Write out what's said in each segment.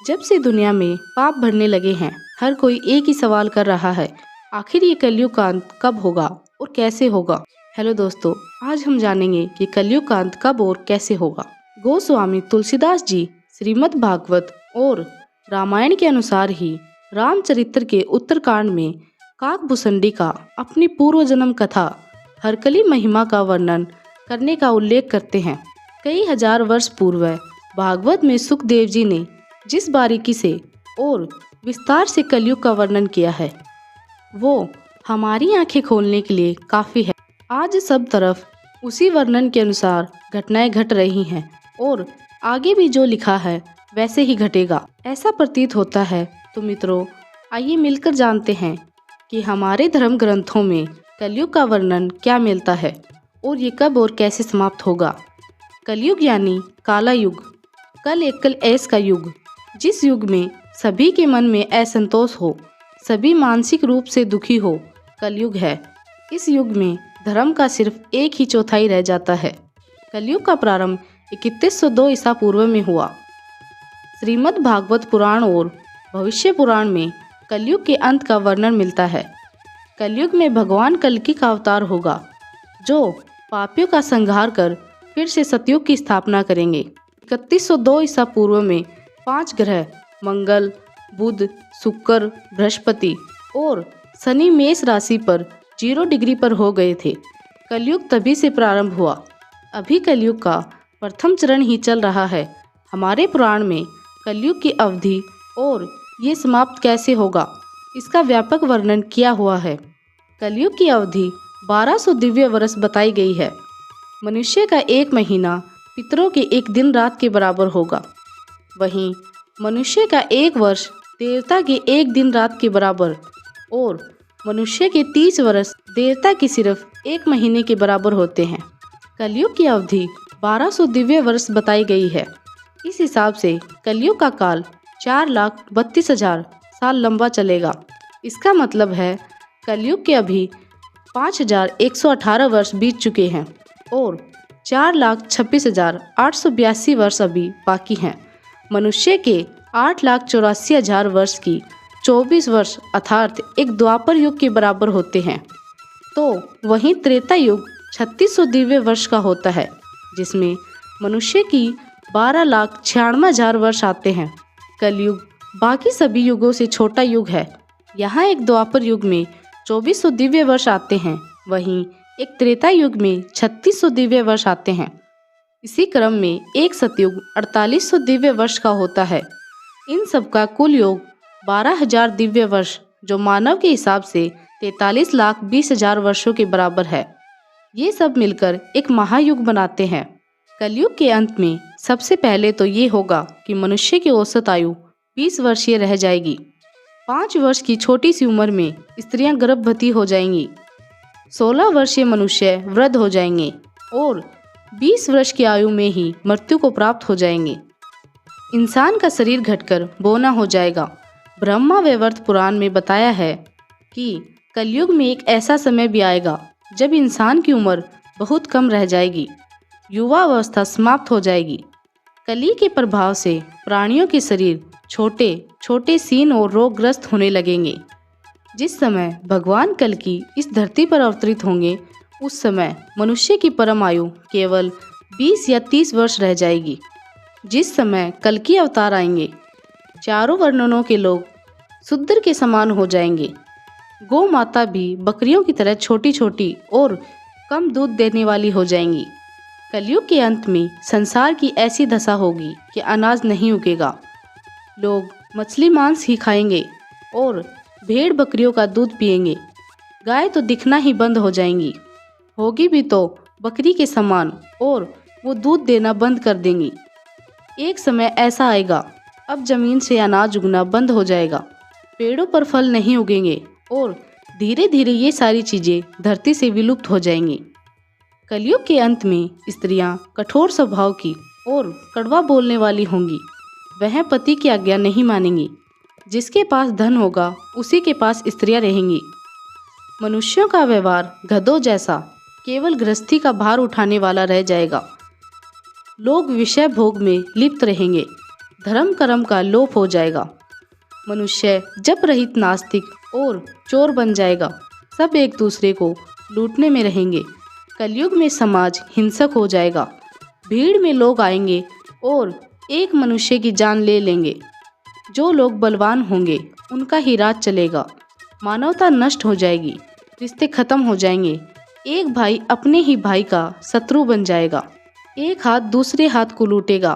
जब से दुनिया में पाप बढ़ने लगे हैं, हर कोई एक ही सवाल कर रहा है, आखिर ये कलयुग का अंत कब होगा और कैसे होगा। हेलो दोस्तों, आज हम जानेंगे कि कलयुग का अंत कब और कैसे होगा। गोस्वामी तुलसीदास जी श्रीमद् भागवत और रामायण के अनुसार ही रामचरित्र के उत्तरकांड में काकभूषुंडी का अपनी पूर्व जन्म कथा हरकली महिमा का वर्णन करने का उल्लेख करते हैं। कई हजार वर्ष पूर्व भागवत में सुखदेव जी ने जिस बारीकी से और विस्तार से कलयुग का वर्णन किया है, वो हमारी आंखें खोलने के लिए काफी है। आज सब तरफ उसी वर्णन के अनुसार घटनाएं घट रही हैं और आगे भी जो लिखा है वैसे ही घटेगा, ऐसा प्रतीत होता है। तो मित्रों, आइए मिलकर जानते हैं कि हमारे धर्म ग्रंथों में कलयुग का वर्णन क्या मिलता है और ये कब और कैसे समाप्त होगा। कलयुग यानी काला युग, कल एकल ऐस का युग, जिस युग में सभी के मन में असंतोष हो, सभी मानसिक रूप से दुखी हो, कलयुग है। इस युग में धर्म का सिर्फ एक ही चौथाई रह जाता है। कलयुग का प्रारंभ 3102 ईसा पूर्व में हुआ। श्रीमद् भागवत पुराण और भविष्य पुराण में कलयुग के अंत का वर्णन मिलता है। कलयुग में भगवान कल्कि का अवतार होगा, जो पापियों का संहार कर फिर से सतयुग की स्थापना करेंगे। 3102 ईसा पूर्व में 5 ग्रह मंगल, बुध, शुक्र, बृहस्पति और शनि मेष राशि पर 0 डिग्री पर हो गए थे। कलयुग तभी से प्रारंभ हुआ। अभी कलयुग का प्रथम चरण ही चल रहा है। हमारे पुराण में कलयुग की अवधि और ये समाप्त कैसे होगा, इसका व्यापक वर्णन किया हुआ है। कलयुग की अवधि 1200 दिव्य वर्ष बताई गई है। मनुष्य का 1 महीना पितरों के 1 दिन रात के बराबर होगा। वहीं मनुष्य का 1 वर्ष देवता के 1 दिन रात के बराबर और मनुष्य के 30 वर्ष देवता के सिर्फ 1 महीने के बराबर होते हैं। कलयुग की अवधि 1200 दिव्य वर्ष बताई गई है। इस हिसाब से कलयुग का काल 4,32,000 साल लंबा चलेगा। इसका मतलब है कलयुग के अभी 5,118 वर्ष बीत चुके हैं और 4,26,882 वर्ष अभी बाकी हैं। मनुष्य के 8,84,000 वर्ष की 24 वर्ष अर्थात एक द्वापर युग के बराबर होते हैं। तो वहीं त्रेता युग 3600 दिव्य वर्ष का होता है, जिसमें मनुष्य की 12,96,000 वर्ष आते हैं। कलयुग बाकी सभी युगों से छोटा युग है। यहाँ एक द्वापर युग में 2400 दिव्य वर्ष आते हैं, वहीं एक त्रेता युग में 3600 दिव्य वर्ष आते हैं। इसी क्रम में एक सतयुग 4800 दिव्य वर्ष का होता है। इन सब का कुल योग 12,000 दिव्य वर्ष, जो मानव के हिसाब से 43,20,000 वर्षों के बराबर है। ये सब मिलकर एक महायुग बनाते हैं। कलयुग के अंत में सबसे पहले तो ये होगा कि मनुष्य की औसत आयु 20 वर्षीय रह जाएगी। 5 वर्ष की छोटी सी उम्र में स्त्रियां गर्भवती हो जाएंगी। 16 वर्षीय मनुष्य वृद्ध हो जाएंगे और 20 वर्ष की आयु में ही मृत्यु को प्राप्त हो जाएंगे। इंसान का शरीर घटकर बौना हो जाएगा। ब्रह्मा वैवर्त पुराण में बताया है कि कलयुग में एक ऐसा समय भी आएगा जब इंसान की उम्र बहुत कम रह जाएगी, युवा अवस्था समाप्त हो जाएगी। कली के प्रभाव से प्राणियों के शरीर छोटे छोटे सीन और रोगग्रस्त होने लगेंगे। जिस समय भगवान कल्कि इस धरती पर अवतरित होंगे, उस समय मनुष्य की परम आयु केवल 20 या 30 वर्ष रह जाएगी। जिस समय कल्कि अवतार आएंगे, चारों वर्णों के लोग शूद्र के समान हो जाएंगे। गौ माता भी बकरियों की तरह छोटी छोटी और कम दूध देने वाली हो जाएंगी। कलयुग के अंत में संसार की ऐसी दशा होगी कि अनाज नहीं उगेगा। लोग मछली मांस ही खाएंगे और भेड़ बकरियों का दूध पिएंगे। गाय तो दिखना ही बंद हो जाएंगी, होगी भी तो बकरी के समान, और वो दूध देना बंद कर देंगी। एक समय ऐसा आएगा, अब जमीन से अनाज उगना बंद हो जाएगा, पेड़ों पर फल नहीं उगेंगे और धीरे धीरे ये सारी चीजें धरती से विलुप्त हो जाएंगी। कलयुग के अंत में स्त्रियां कठोर स्वभाव की और कड़वा बोलने वाली होंगी। वह पति की आज्ञा नहीं मानेंगी। जिसके पास धन होगा उसी के पास स्त्रियां रहेंगी। मनुष्यों का व्यवहार गधों जैसा केवल गृहस्थी का भार उठाने वाला रह जाएगा। लोग विषय भोग में लिप्त रहेंगे। धर्म कर्म का लोप हो जाएगा। मनुष्य जप रहित नास्तिक और चोर बन जाएगा। सब एक दूसरे को लूटने में रहेंगे। कलयुग में समाज हिंसक हो जाएगा। भीड़ में लोग आएंगे और एक मनुष्य की जान ले लेंगे। जो लोग बलवान होंगे उनका ही राज चलेगा। मानवता नष्ट हो जाएगी, रिश्ते खत्म हो जाएंगे। एक भाई अपने ही भाई का शत्रु बन जाएगा। एक हाथ दूसरे हाथ को लूटेगा।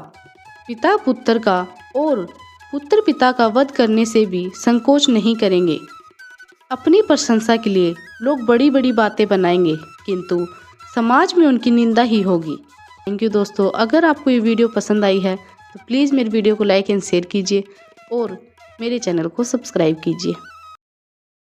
पिता पुत्र का और पुत्र पिता का वध करने से भी संकोच नहीं करेंगे। अपनी प्रशंसा के लिए लोग बड़ी बड़ी बातें बनाएंगे, किंतु समाज में उनकी निंदा ही होगी। थैंक यू दोस्तों। अगर आपको ये वीडियो पसंद आई है तो प्लीज़ मेरे वीडियो को लाइक एंड शेयर कीजिए और मेरे चैनल को सब्सक्राइब कीजिए।